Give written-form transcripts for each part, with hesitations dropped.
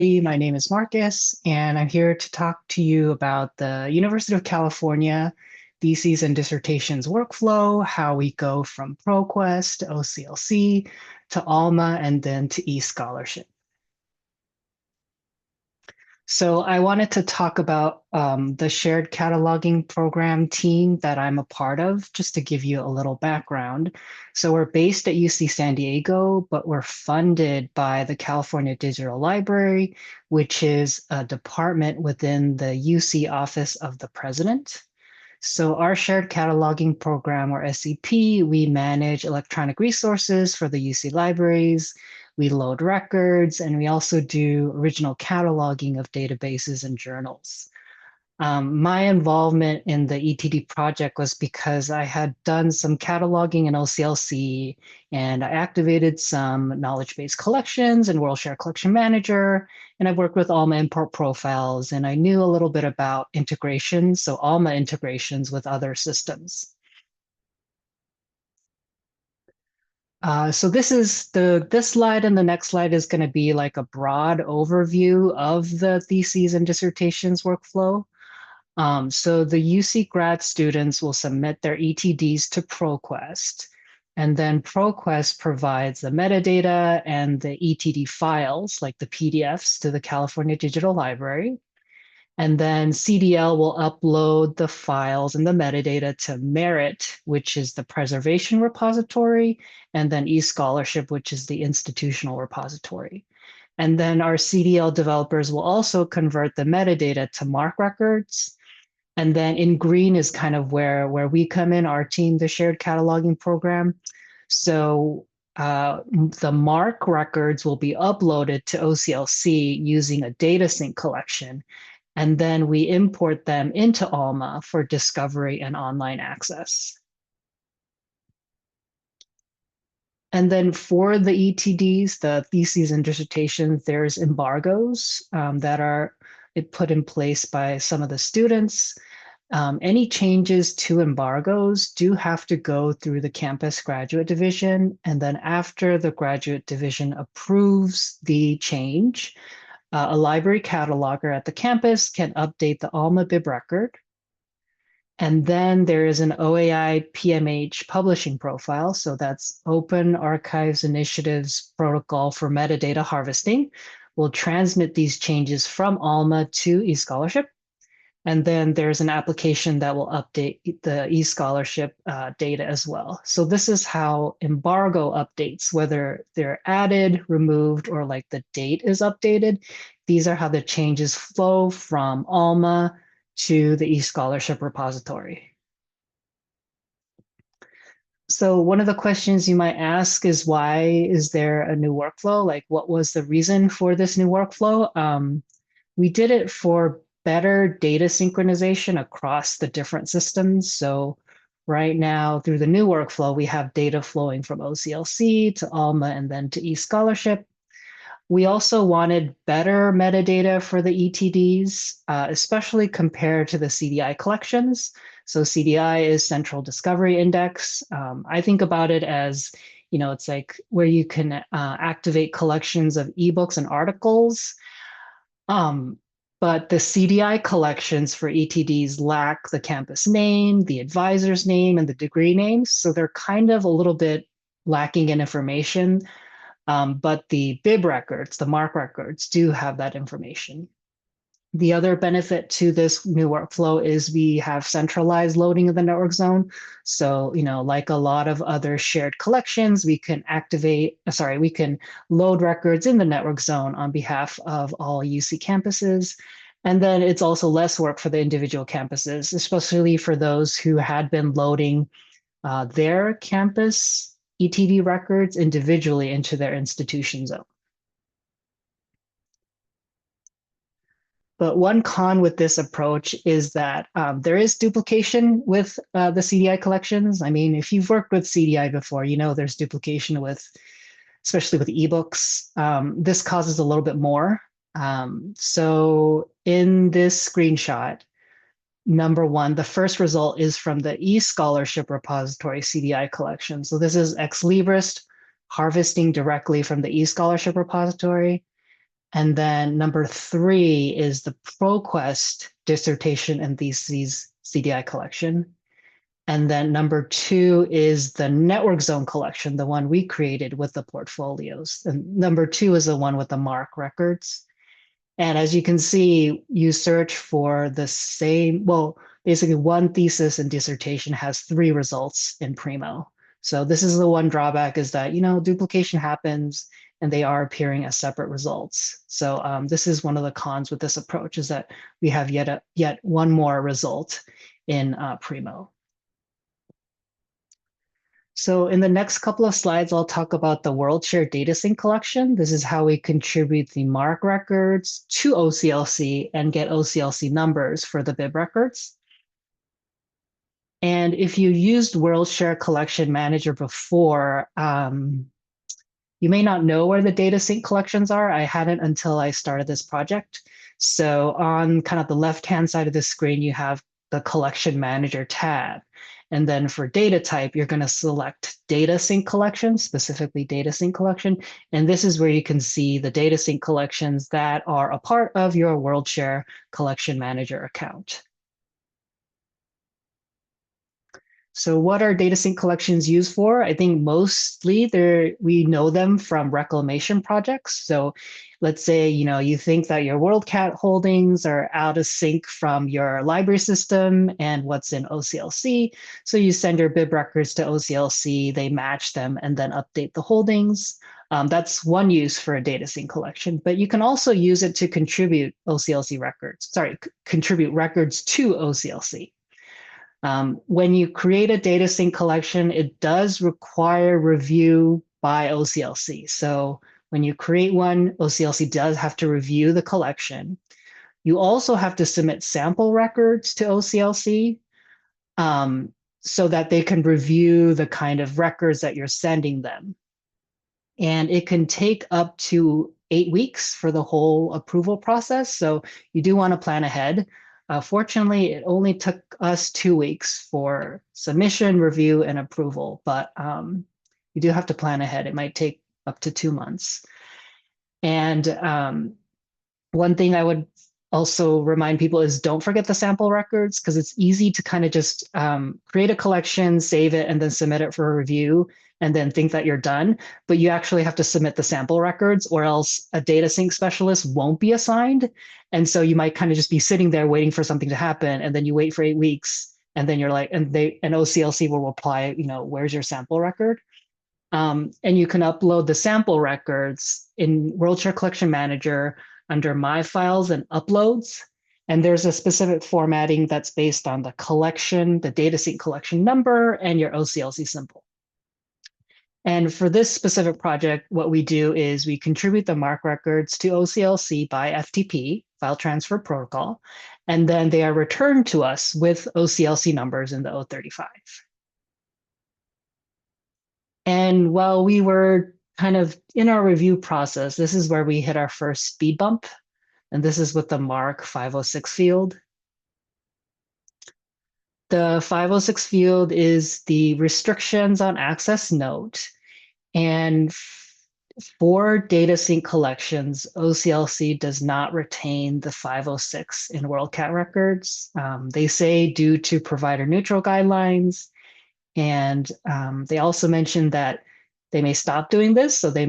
My name is Marcus, and I'm here to talk to you about the University of California theses and dissertations workflow, how we go from ProQuest to OCLC to Alma and then to eScholarship. So I wanted to talk about the shared cataloging program team that I'm a part of, just to give you a little background. So we're based at UC San Diego, but we're funded by the California Digital Library, which is a department within the UC Office of the President. So our shared cataloging program, or SCP, we manage electronic resources for the UC libraries. We load records, and we also do original cataloging of databases and journals. My involvement in the ETD project was because I had done some cataloging in OCLC, and I activated some knowledge-based collections in WorldShare Collection Manager, and I've worked with Alma import profiles, and I knew a little bit about integrations, so Alma integrations with other systems. So this slide and the next slide is going to be like a broad overview of the theses and dissertations workflow. So the UC grad students will submit their ETDs to ProQuest, and then ProQuest provides the metadata and the ETD files, like the PDFs, to the California Digital Library. And then CDL will upload the files and the metadata to Merit, which is the preservation repository, and then eScholarship, which is the institutional repository. And then our CDL developers will also convert the metadata to MARC records. And then in green is kind of where we come in, our team, the shared cataloging program. So the MARC records will be uploaded to OCLC using a data sync collection. And then we import them into Alma for discovery and online access. And then for the ETDs, the theses and dissertations, there's embargos that are put in place by some of the students. Any changes to embargos do have to go through the campus graduate division. And then after the graduate division approves the change, a library cataloger at the campus can update the Alma bib record. And then there is an OAI PMH publishing profile. So that's Open Archives Initiative's protocol for metadata harvesting. We'll transmit these changes from Alma to eScholarship. And then there's an application that will update the eScholarship data as well. So this is how embargo updates, whether they're added, removed, or like the date is updated. These are how the changes flow from Alma to the eScholarship repository. So one of the questions you might ask is, why is there a new workflow? Like, what was the reason for this new workflow? We did it for better data synchronization across the different systems. So right now, through the new workflow, we have data flowing from OCLC to Alma and then to eScholarship. We also wanted better metadata for the ETDs, especially compared to the CDI collections. So CDI is Central Discovery Index. I think about it as, it's like where you can activate collections of ebooks and articles. But the CDI collections for ETDs lack the campus name, the advisor's name, and the degree names. So they're kind of a little bit lacking in information. But the bib records, the MARC records, do have that information. The other benefit to this new workflow is we have centralized loading of the network zone. So, like a lot of other shared collections, we can we can load records in the network zone on behalf of all UC campuses. And then it's also less work for the individual campuses, especially for those who had been loading their campus ETD records individually into their institution zone. But one con with this approach is that there is duplication with the CDI collections. I mean, if you've worked with CDI before, there's duplication especially with ebooks. This causes a little bit more. So in this screenshot, number one, the first result is from the eScholarship repository CDI collection. So this is Ex Libris harvesting directly from the eScholarship repository. And then number 3 is the ProQuest dissertation and theses CDI collection. And then number 2 is the network zone collection, the one we created with the portfolios. And number 2 is the one with the MARC records. And as you can see, you search for the same, well, basically one thesis and dissertation has 3 results in Primo. So this is the one drawback, is that, duplication happens and they are appearing as separate results. So this is one of the cons with this approach, is that we have yet one more result in Primo. So in the next couple of slides, I'll talk about the WorldShare datasync collection. This is how we contribute the MARC records to OCLC and get OCLC numbers for the bib records. And if you used WorldShare Collection Manager before, you may not know where the datasync collections are. I hadn't until I started this project. So on kind of the left-hand side of the screen, you have the Collection Manager tab. And then for data type, you're going to select data sync collection, specifically data sync collection. And this is where you can see the data sync collections that are a part of your WorldShare Collection Manager account. So what are data sync collections used for? I think mostly we know them from reclamation projects. So let's say, you think that your WorldCat holdings are out of sync from your library system and what's in OCLC. So you send your bib records to OCLC, they match them and then update the holdings. That's one use for a data sync collection, but you can also use it to contribute contribute records to OCLC. When you create a data sync collection, it does require review by OCLC. So when you create one, OCLC does have to review the collection. You also have to submit sample records to OCLC so that they can review the kind of records that you're sending them. And it can take up to 8 weeks for the whole approval process. So you do want to plan ahead. Fortunately, it only took us 2 weeks for submission, review, and approval, but you do have to plan ahead. It might take up to 2 months. And one thing I would also remind people is don't forget the sample records, because it's easy to kind of just create a collection, save it, and then submit it for a review, and then think that you're done. But you actually have to submit the sample records, or else a data sync specialist won't be assigned. And so you might kind of just be sitting there waiting for something to happen, and then you wait for 8 weeks, and then you're like, and OCLC will reply, where's your sample record? And you can upload the sample records in WorldShare Collection Manager under My Files and Uploads. And there's a specific formatting that's based on the collection, the data sync collection number, and your OCLC symbol. And for this specific project, what we do is we contribute the MARC records to OCLC by FTP, File Transfer Protocol, and then they are returned to us with OCLC numbers in the O35. And while we were kind of in our review process, this is where we hit our first speed bump. And this is with the MARC 506 field. The 506 field is the restrictions on access note. And for data sync collections, OCLC does not retain the 506 in WorldCat records. They say due to provider neutral guidelines. And they also mentioned that they may stop doing this. So we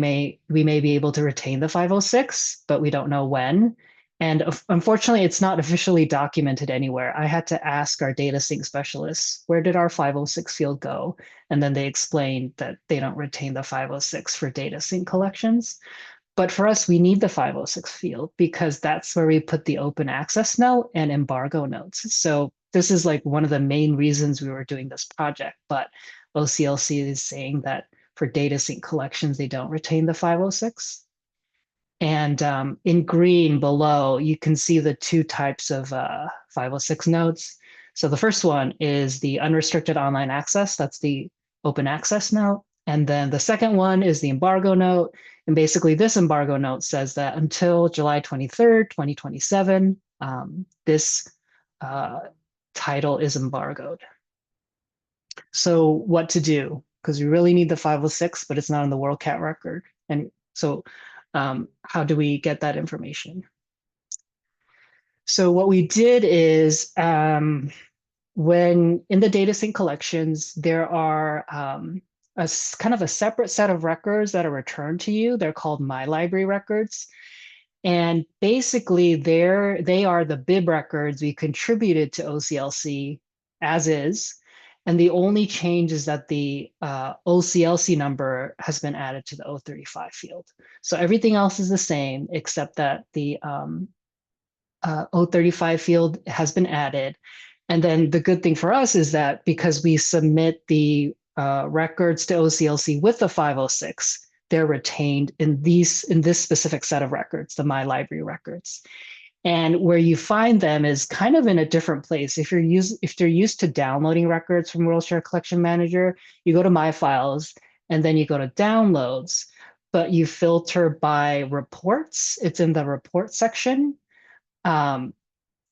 may be able to retain the 506, but we don't know when. And unfortunately, it's not officially documented anywhere. I had to ask our data sync specialists, where did our 506 field go? And then they explained that they don't retain the 506 for data sync collections. But for us, we need the 506 field because that's where we put the open access note and embargo notes. So this is like one of the main reasons we were doing this project. But OCLC is saying that for data sync collections, they don't retain the 506. And in green below, you can see the 2 types of 506 notes. So the first one is the unrestricted online access. That's the open access note. And then the second one is the embargo note. And basically this embargo note says that until July 23rd, 2027, this title is embargoed. So what to do? Because we really need the 506, but it's not in the WorldCat record. And so how do we get that information? So what we did is when in the data sync collections, there are kind of a separate set of records that are returned to you. They're called My Library records. And basically, they are the bib records we contributed to OCLC as is. And the only change is that the OCLC number has been added to the 035 field. So everything else is the same, except that the 035 field has been added. And then the good thing for us is that because we submit the records to OCLC with the 506, they're retained in this specific set of records, the My Library records. And where you find them is kind of in a different place. If you're used to downloading records from WorldShare Collection Manager, you go to My Files, and then you go to Downloads, but you filter by reports. It's in the report section.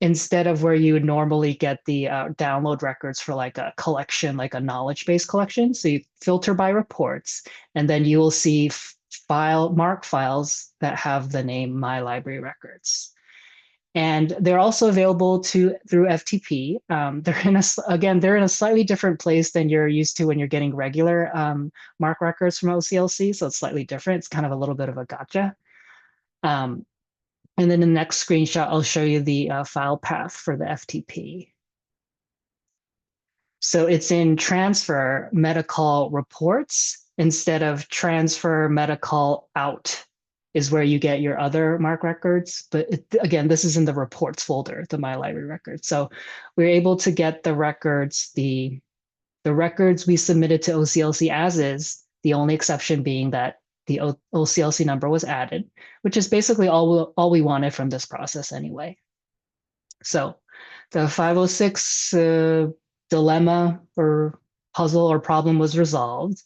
Instead of where you would normally get the download records for like a collection, like a knowledge-based collection. So you filter by reports, and then you will see MARC files that have the name My Library Records. And they're also available through FTP. They're in a slightly different place than you're used to when you're getting regular MARC records from OCLC. So it's slightly different. It's kind of a little bit of a gotcha. And then the next screenshot, I'll show you the file path for the FTP. So it's in transfer metacall reports instead of transfer metacall out is where you get your other MARC records. But again, this is in the reports folder, the My Library records. So we're able to get the records, the records we submitted to OCLC as is, the only exception being that the OCLC number was added, which is basically all we wanted from this process anyway. So the 506 dilemma or puzzle or problem was resolved,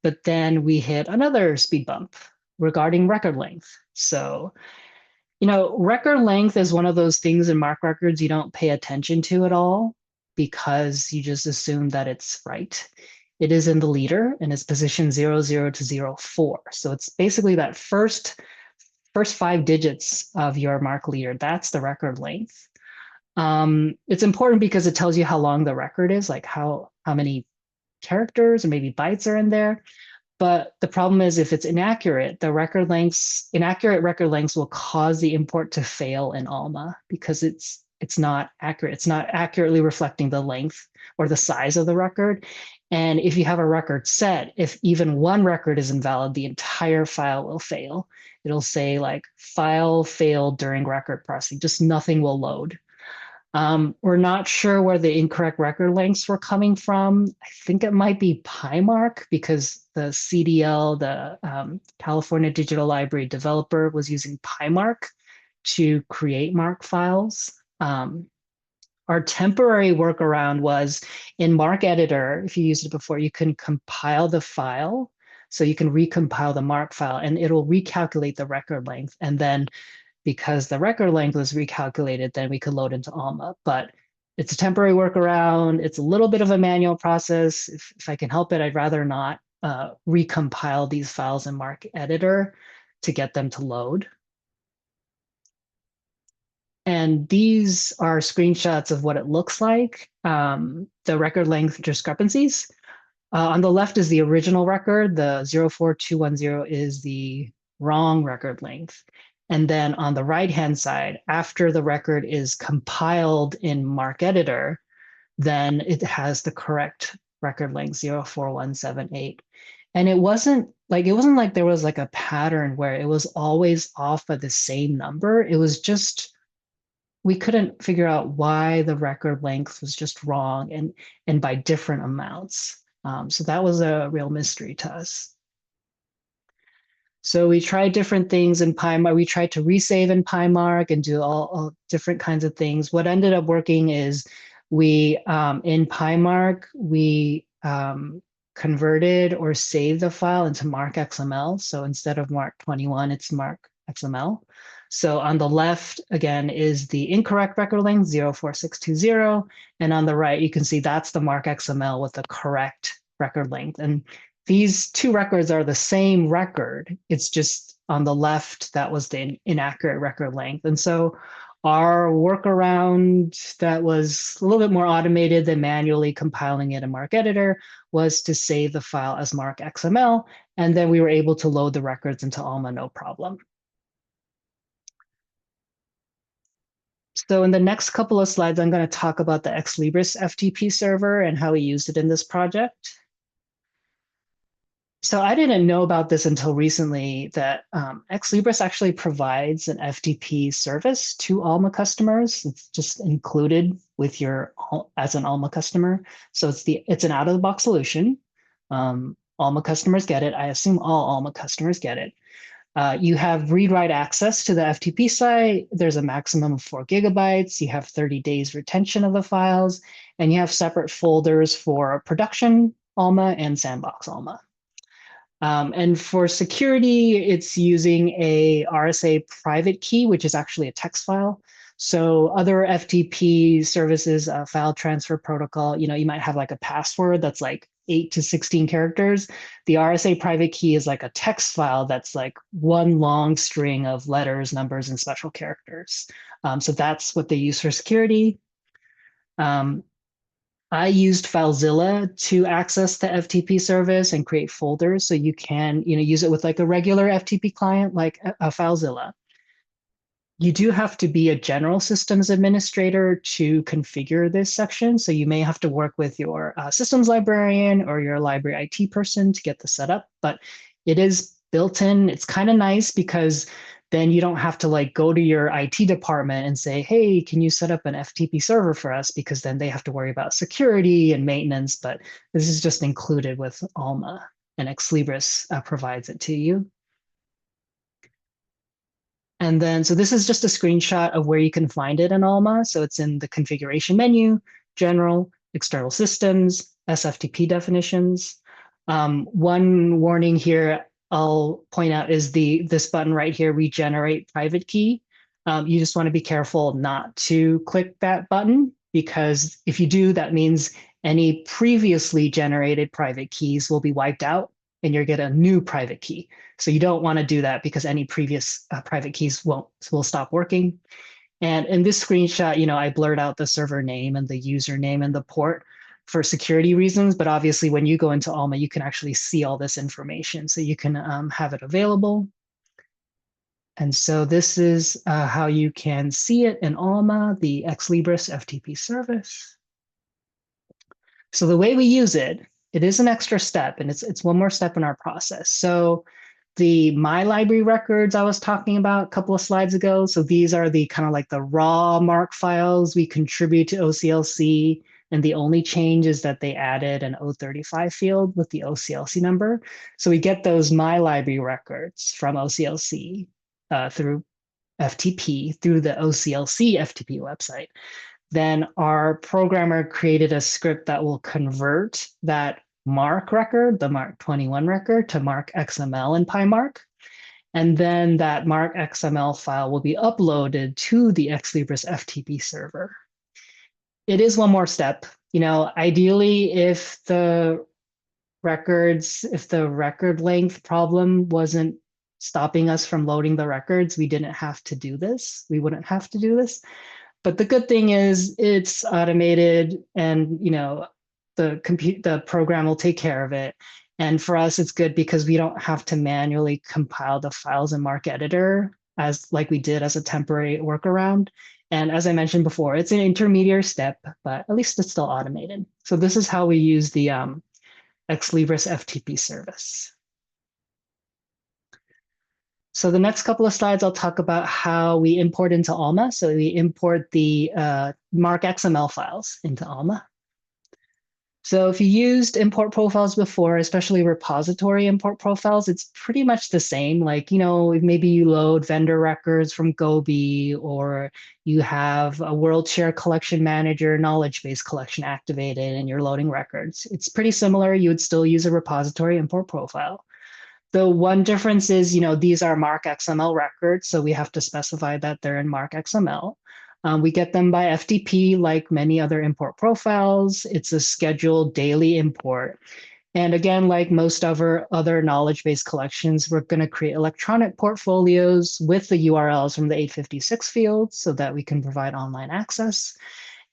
but then we hit another speed bump regarding record length. So, record length is one of those things in MARC records you don't pay attention to at all because you just assume that it's right. It is in the leader and it's position 00 to 04. So it's basically that first 5 digits of your MARC leader. That's the record length. It's important because it tells you how long the record is, like how many characters or maybe bytes are in there. But the problem is if it's inaccurate, inaccurate record lengths will cause the import to fail in Alma because it's not accurate. It's not accurately reflecting the length or the size of the record. And if you have a record set, if even one record is invalid, the entire file will fail. It'll say like file failed during record parsing, just nothing will load. We're not sure where the incorrect record lengths were coming from. I think it might be PyMarc because the CDL, the California Digital Library developer, was using PyMarc to create MARC files. Our temporary workaround was in MARC editor. If you used it before, you can compile the file. So you can recompile the MARC file and it'll recalculate the record length. And then because the record length was recalculated, then we could load into Alma. But it's a temporary workaround. It's a little bit of a manual process. If I can help it, I'd rather not recompile these files in MARC editor to get them to load. And these are screenshots of what it looks like, the record length discrepancies. On the left is the original record. The 04210 is the wrong record length. And then on the right-hand side, after the record is compiled in MARC editor, then it has the correct record length, 04178. And it wasn't like there was like a pattern where it was always off by the same number. It was just, we couldn't figure out why the record length was just wrong and by different amounts. So that was a real mystery to us. So we tried different things in PyMarc. We tried to resave in PyMarc and do all different kinds of things. What ended up working is we, in PyMarc, we converted or saved the file into MARC XML. So instead of MARC 21, it's MARC XML. So on the left, again, is the incorrect record length, 04620. And on the right, you can see that's the MARC XML with the correct record length. And these two records are the same record. It's just On the left, that was the inaccurate record length. And so our workaround that was a little bit more automated than manually compiling it in MARC editor was to save the file as MARC XML, and then we were able to load the records into Alma no problem. So in the next couple of slides, I'm going to talk about the Ex Libris FTP server and how we used it in this project. So I didn't know about this until recently that Ex Libris actually provides an FTP service to Alma customers. It's just included with your as an Alma customer. So it's an out-of-the-box solution. Alma customers get it. I assume all Alma customers get it. You have read-write access to the FTP site. There's a maximum of 4 GB. You have 30 days retention of the files, and you have separate folders for production Alma and sandbox Alma. And for security, it's using a RSA private key, which is actually a text file. So other FTP services, file transfer protocol, you might have like a password that's like 8 to 16 characters. The RSA private key is like a text file that's like one long string of letters, numbers, and special characters. So that's what they use for security. I used FileZilla to access the FTP service and create folders. So you can, use it with like a regular FTP client, like a FileZilla. You do have to be a general systems administrator to configure this section. So you may have to work with your systems librarian or your library IT person to get this set up, but it is built in. It's kind of nice because then you don't have to like go to your IT department and say, hey, can you set up an FTP server for us? Because then they have to worry about security and maintenance, but this is just included with Alma, and Ex Libris provides it to you. And then, so this is just a screenshot of where you can find it in Alma. So it's in the configuration menu, general, external systems, SFTP definitions. One warning here I'll point out is this button right here, regenerate private key. You just want to be careful not to click that button, because if you do, that means any previously generated private keys will be wiped out and you'll get a new private key. So you don't want to do that because any previous private keys will stop working. And in this screenshot, I blurred out the server name and the username and the port for security reasons. But obviously, when you go into Alma, you can actually see all this information. So you can have it available. And so this is how you can see it in Alma, the Ex Libris FTP service. So the way we use it, it is an extra step, and it's one more step in our process. So the My Library records I was talking about a couple of slides ago. So these are the kind of like the raw MARC files we contribute to OCLC. And the only change is that they added an 035 field with the OCLC number. So we get those My Library records from OCLC through FTP, through the OCLC FTP website. Then our programmer created a script that will convert that MARC record, the MARC 21 record, to MARC XML in PyMARC. And then that MARC XML file will be uploaded to the Ex Libris FTP server. It is one more step. Ideally, if the record length problem wasn't stopping us from loading the records, we didn't have to do this. We wouldn't have to do this. But the good thing is it's automated, and the program will take care of it. And for us, it's good because we don't have to manually compile the files in MARC editor like we did as a temporary workaround. And as I mentioned before, it's an intermediate step, but at least it's still automated. So this is how we use the Ex Libris FTP service. So the next couple of slides, I'll talk about how we import into Alma. So we import the MARC XML files into Alma. So if you used import profiles before, especially repository import profiles, it's pretty much the same. Like, maybe you load vendor records from Gobi, or you have a WorldCat collection manager knowledge base collection activated and you're loading records. It's pretty similar. You would still use a repository import profile. The one difference is, these are MARC XML records, so we have to specify that they're in MARC XML. We get them by FTP like many other import profiles. It's a scheduled daily import. And again, like most of our other knowledge-based collections, we're going to create electronic portfolios with the URLs from the 856 field so that we can provide online access.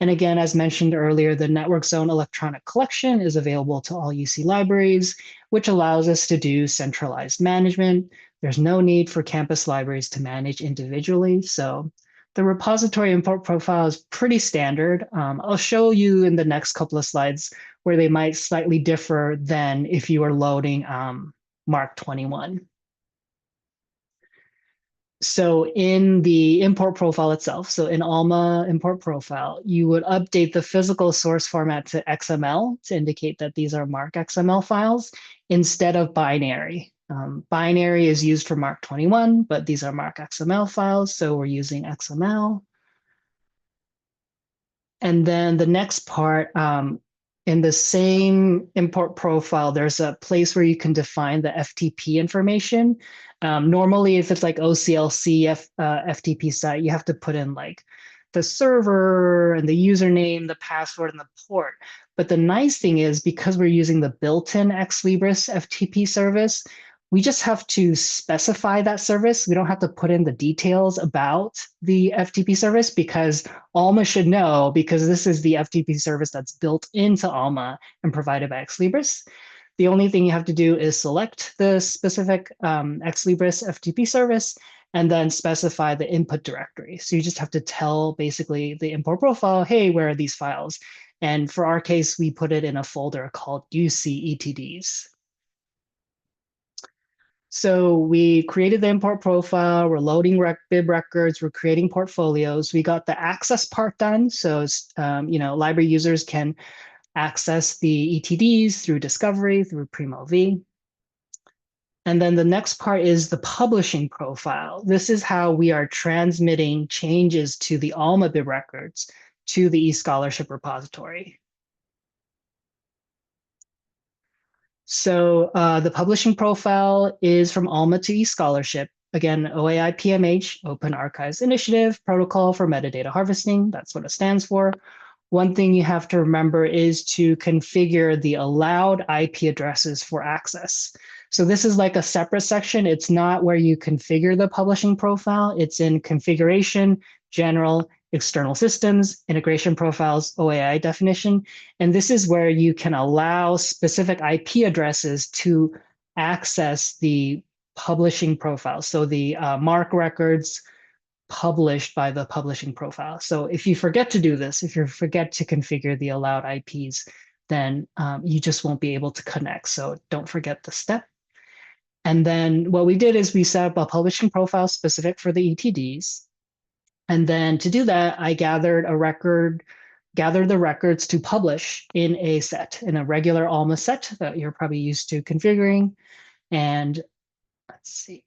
And again, as mentioned earlier, the Network Zone electronic collection is available to all UC libraries, which allows us to do centralized management. There's no need for campus libraries to manage individually. So the repository import profile is pretty standard. I'll show you in the next couple of slides where they might slightly differ than if you were loading MARC 21. So in the import profile itself, so in Alma import profile, you would update the physical source format to XML to indicate that these are MARC XML files instead of binary. Binary is used for MARC 21, but these are MARC XML files, so we're using XML. And then the next part, in the same import profile, there's a place where you can define the FTP information. Normally, if it's like OCLC FTP site, you have to put in like the server and the username, the password, and the port. But the nice thing is because we're using the built-in Ex Libris FTP service, we just have to specify that service. We don't have to put in the details about the FTP service because Alma should know because this is the FTP service that's built into Alma and provided by Ex Libris. The only thing you have to do is select the specific Ex Libris FTP service and then specify the input directory. So you just have to tell basically the import profile, hey, where are these files? And for our case, we put it in a folder called UC ETDs. So we created the import profile, we're loading bib records, we're creating portfolios. We got the access part done. So, library users can access the ETDs through discovery, through Primo V. And then the next part is the publishing profile. This is how we are transmitting changes to the Alma bib records to the eScholarship repository. So the publishing profile is from Alma to eScholarship. Again, OAI PMH, Open Archives Initiative, Protocol for Metadata Harvesting. That's what it stands for. One thing you have to remember is to configure the allowed IP addresses for access. So this is like a separate section. It's not where you configure the publishing profile. It's in configuration, general, external systems, integration profiles, OAI definition. And this is where you can allow specific IP addresses to access the publishing profile. So the MARC records published by the publishing profile. So if you forget to do this, if you forget to configure the allowed IPs, then you just won't be able to connect. So don't forget the step. And then what we did is we set up a publishing profile specific for the ETDs. And then to do that, I gathered the records to publish in a set, in a regular Alma set that you're probably used to configuring. And let's see.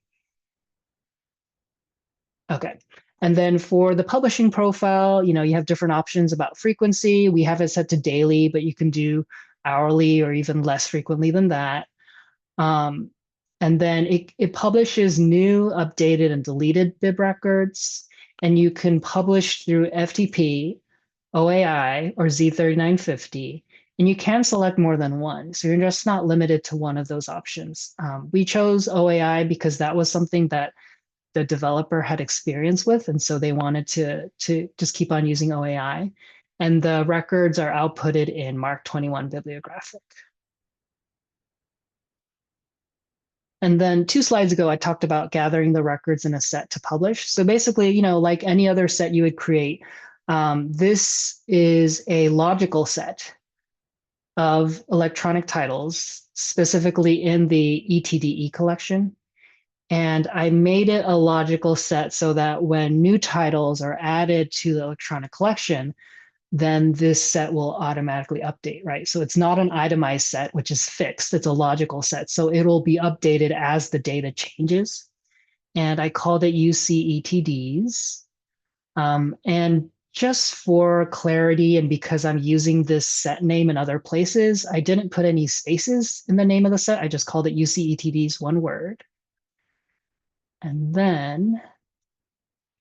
Okay. And then for the publishing profile, you have different options about frequency. We have it set to daily, but you can do hourly or even less frequently than that. And then it publishes new, updated, and deleted bib records. And you can publish through FTP, OAI, or Z3950. And you can select more than one. So you're just not limited to one of those options. We chose OAI because that was something that the developer had experience with. And so they wanted to just keep on using OAI. And the records are outputted in MARC 21 bibliographic. And then 2 slides ago, I talked about gathering the records in a set to publish. So basically, like any other set you would create, this is a logical set of electronic titles, specifically in the ETDE collection. And I made it a logical set so that when new titles are added to the electronic collection, then this set will automatically update, right? So it's not an itemized set, which is fixed. It's a logical set. So it'll be updated as the data changes. And I called it UC ETDs. And just for clarity, and because I'm using this set name in other places, I didn't put any spaces in the name of the set. I just called it UC ETDs, one word. And then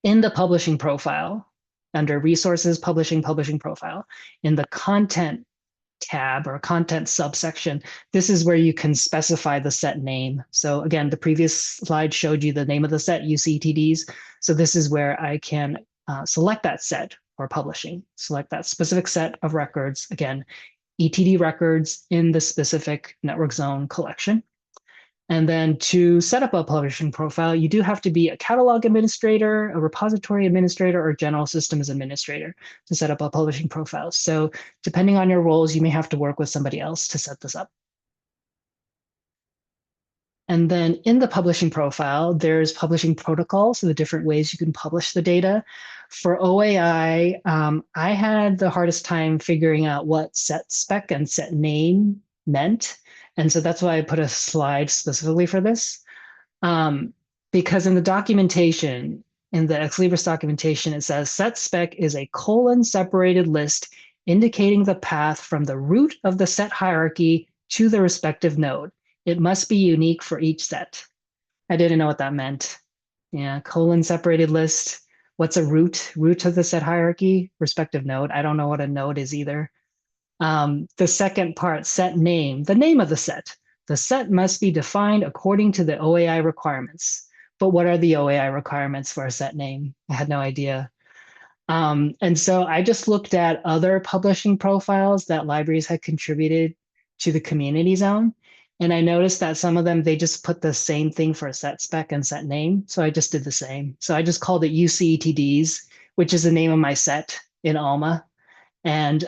in the publishing profile, under resources, publishing profile, in the content tab or content subsection, this is where you can specify the set name. So again, the previous slide showed you the name of the set, ETDs. So this is where I can select that set for publishing, select that specific set of records, again, ETD records in the specific network zone collection. And then to set up a publishing profile, you do have to be a catalog administrator, a repository administrator, or general systems administrator to set up a publishing profile. So depending on your roles, you may have to work with somebody else to set this up. And then in the publishing profile, there's publishing protocols, so the different ways you can publish the data. For OAI, I had the hardest time figuring out what set spec and set name meant. And so that's why I put a slide specifically for this. Because in the documentation, in the Ex Libris documentation, it says set spec is a colon separated list indicating the path from the root of the set hierarchy to the respective node. It must be unique for each set. I didn't know what that meant. Yeah, colon separated list. What's a root? Root of the set hierarchy, respective node. I don't know what a node is either. The second part, set name, the name of the set. The set must be defined according to the OAI requirements. But what are the OAI requirements for a set name? I had no idea. And so I just looked at other publishing profiles that libraries had contributed to the community zone. And I noticed that some of them, they just put the same thing for a set spec and set name. So I just did the same. So I just called it ETDs, which is the name of my set in Alma. And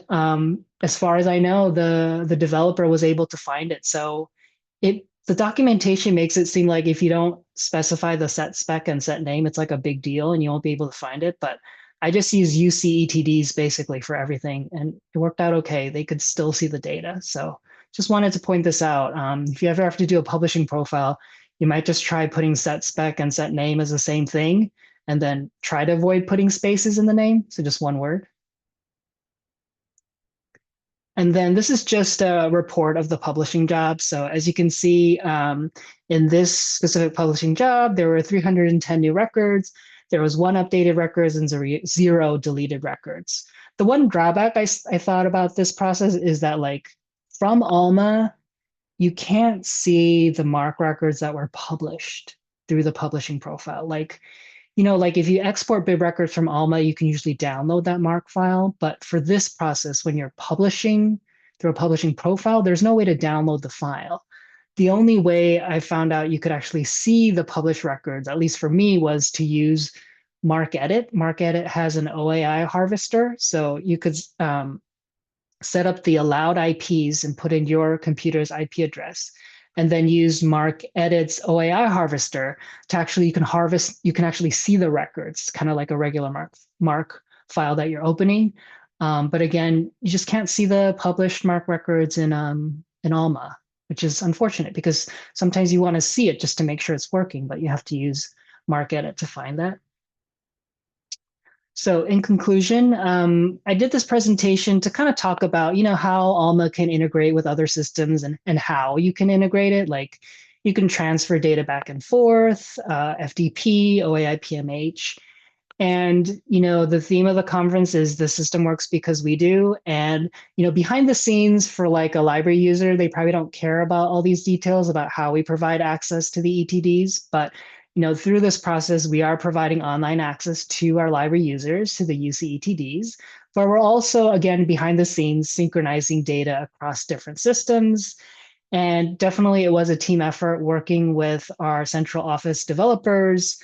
as far as I know, the developer was able to find it. So the documentation makes it seem like if you don't specify the set spec and set name, it's like a big deal and you won't be able to find it. But I just use ETDs basically for everything, and it worked out okay. They could still see the data. So just wanted to point this out. If you ever have to do a publishing profile, you might just try putting set spec and set name as the same thing, and then try to avoid putting spaces in the name. So just one word. And then this is just a report of the publishing job. So as you can see, in this specific publishing job, there were 310 new records. There was 1 updated records and 0 deleted records. The one drawback I thought about this process is that, like, from Alma, you can't see the MARC records that were published through the publishing profile. Like, you know, like if you export bib records from Alma, you can usually download that MARC file. But for this process, when you're publishing through a publishing profile, there's no way to download the file. The only way I found out you could actually see the published records, at least for me, was to use MARC Edit. MARC Edit has an OAI harvester, so you could set up the allowed IPs and put in your computer's IP address, and then use MARC Edit's OAI harvester to actually, you can actually see the records, kind of like a regular MARC file that you're opening. But again, you just can't see the published MARC records in Alma, which is unfortunate because sometimes you want to see it just to make sure it's working, but you have to use MARC Edit to find that. So in conclusion, I did this presentation to kind of talk about, you know, how Alma can integrate with other systems and how you can integrate it. Like you can transfer data back and forth, FTP, OAI, PMH. And, you know, the theme of the conference is the system works because we do. And, you know, behind the scenes for like a library user, they probably don't care about all these details about how we provide access to the ETDs. But, you know, through this process, we are providing online access to our library users, to the ETDs. But we're also, again, behind the scenes, synchronizing data across different systems. And definitely it was a team effort working with our central office developers.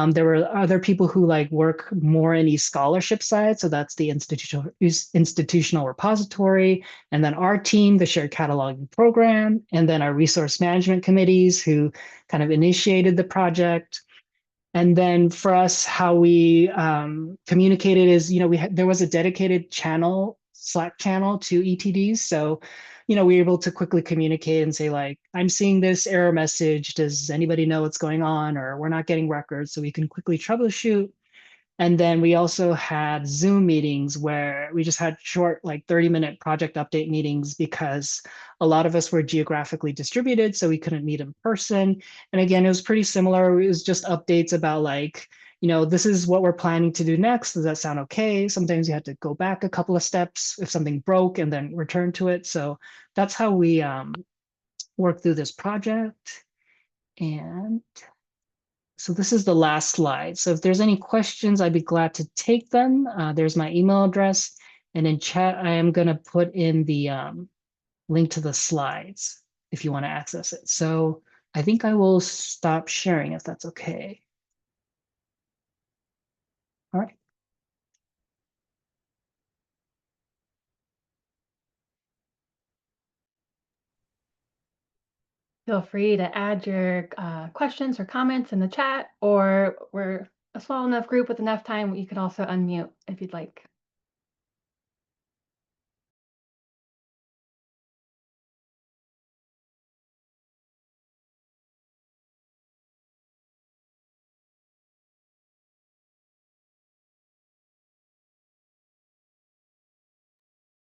There were other people who like work more in eScholarship side. So that's the institutional repository. And then our team, the shared cataloging program, and then our resource management committees who kind of initiated the project. And then for us, how we communicated is, you know, there was a dedicated channel, Slack channel to ETDs. So, you know, we were able to quickly communicate and say like, I'm seeing this error message. Does anybody know what's going on? Or we're not getting records, so we can quickly troubleshoot. And then we also had Zoom meetings where we just had short, like 30-minute project update meetings because a lot of us were geographically distributed, so we couldn't meet in person. And again, it was pretty similar. It was just updates about like, this is what we're planning to do next. Does that sound okay? Sometimes you have to go back a couple of steps if something broke and then return to it. So that's how we work through this project. And so this is the last slide. So if there's any questions, I'd be glad to take them. There's my email address. And in chat, I am going to put in the link to the slides if you want to access it. So I think I will stop sharing if that's okay. All right. Feel free to add your questions or comments in the chat, or we're a small enough group with enough time, you can also unmute if you'd like.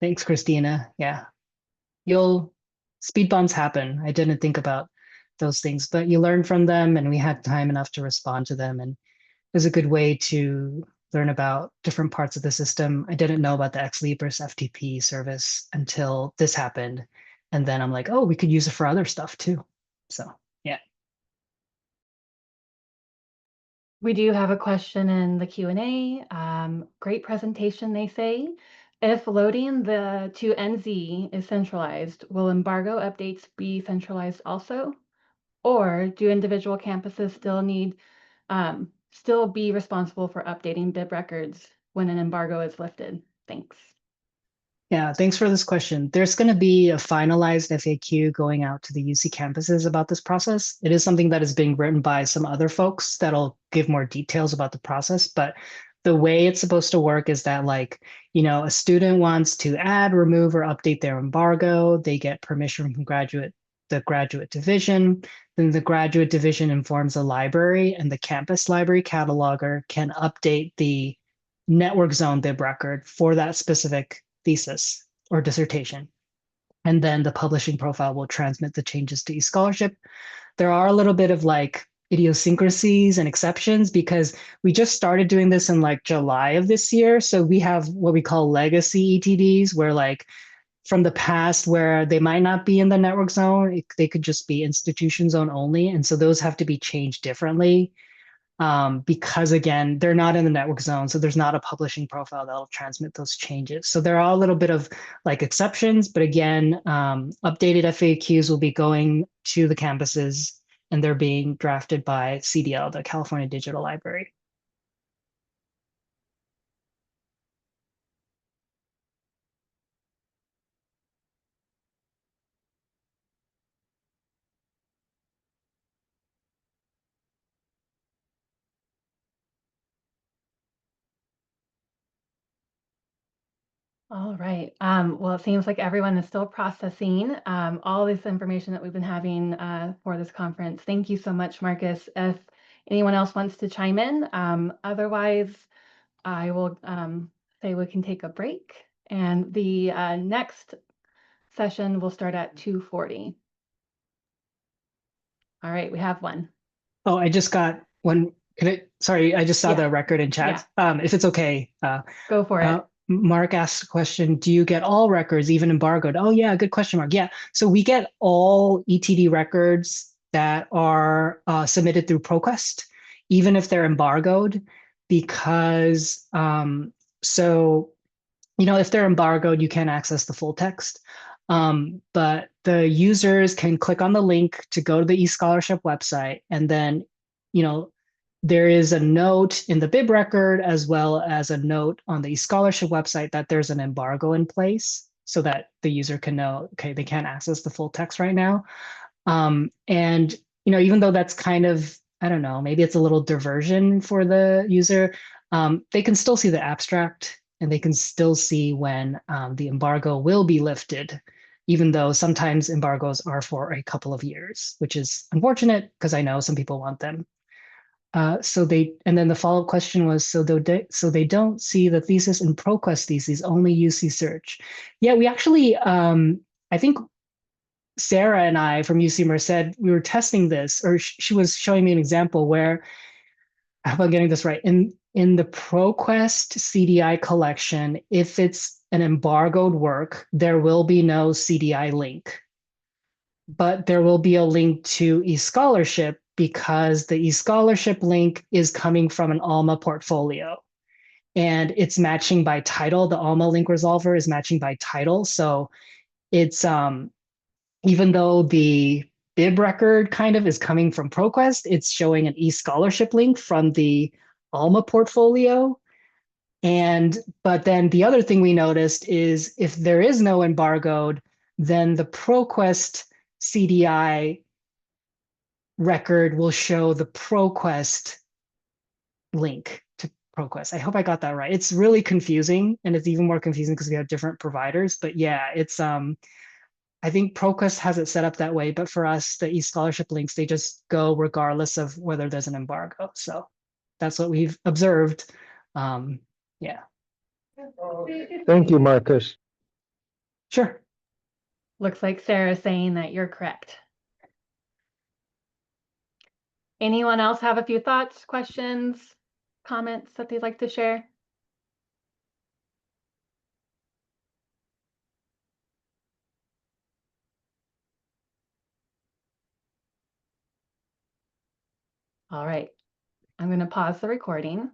Thanks, Christina. Yeah, speed bumps happen. I didn't think about those things, but you learn from them, and we had time enough to respond to them. And it was a good way to learn about different parts of the system. I didn't know about the Ex Libris FTP service until this happened. And then I'm like, oh, we could use it for other stuff too. So yeah. We do have a question in the Q&A. Great presentation, they say. If loading to NZ is centralized, will embargo updates be centralized also? Or do individual campuses still be responsible for updating bib records when an embargo is lifted? Thanks. Yeah, thanks for this question. There's going to be a finalized FAQ going out to the UC campuses about this process. It is something that is being written by some other folks that'll give more details about the process. But the way it's supposed to work is that, like, a student wants to add, remove, or update their embargo. They get permission from the graduate division. Then the graduate division informs the library, and the campus library cataloger can update the network zone bib record for that specific thesis or dissertation. And then the publishing profile will transmit the changes to eScholarship. There are a little bit of like idiosyncrasies and exceptions because we just started doing this in like July of this year. So we have what we call legacy ETDs, where like from the past where they might not be in the network zone, they could just be institution zone only. And so those have to be changed differently because again, they're not in the network zone. So there's not a publishing profile that'll transmit those changes. So there are a little bit of like exceptions, but again, updated FAQs will be going to the campuses and they're being drafted by CDL, the California Digital Library. All right. Well, it seems like everyone is still processing all this information that we've been having for this conference. Thank you so much, Marcus. If anyone else wants to chime in, otherwise, I will say we can take a break. And the next session will start at 2:40. All right, we have one. Oh, I just got one. Sorry, I just saw the record in chat. If it's okay. Go for it. Mark asked a question, do you get all records, even embargoed? Oh yeah, good question, Mark. Yeah, so we get all ETD records that are submitted through ProQuest, even if they're embargoed, because if they're embargoed, you can't access the full text. But the users can click on the link to go to the eScholarship website, and then, there is a note in the bib record as well as a note on the eScholarship website that there's an embargo in place so that the user can know, okay, they can't access the full text right now. And even though that's kind of, I don't know, maybe it's a little diversion for the user, they can still see the abstract and they can still see when the embargo will be lifted, even though sometimes embargoes are for a couple of years, which is unfortunate because I know some people want them. And then the follow-up question was, so they don't see the thesis in ProQuest theses, only UC Search. Yeah, we actually, I think Sarah and I from UC Merced, we were testing this, or she was showing me an example where I hope I'm getting this right. In the ProQuest CDI collection, if it's an embargoed work, there will be no CDI link, but there will be a link to eScholarship because the eScholarship link is coming from an Alma portfolio and it's matching by title. The Alma link resolver is matching by title. So it's even though the bib record kind of is coming from ProQuest, it's showing an eScholarship link from the Alma portfolio. But then the other thing we noticed is if there is no embargoed, then the ProQuest CDI record will show the ProQuest link to ProQuest. I hope I got that right. It's really confusing, and it's even more confusing because we have different providers. But yeah, it's I think ProQuest has it set up that way, but for us, the eScholarship links, they just go regardless of whether there's an embargo. So that's what we've observed. Yeah. Thank you, Marcus. Sure. Looks like Sarah's saying that you're correct. Anyone else have a few thoughts, questions, comments that they'd like to share? All right, I'm going to pause the recording.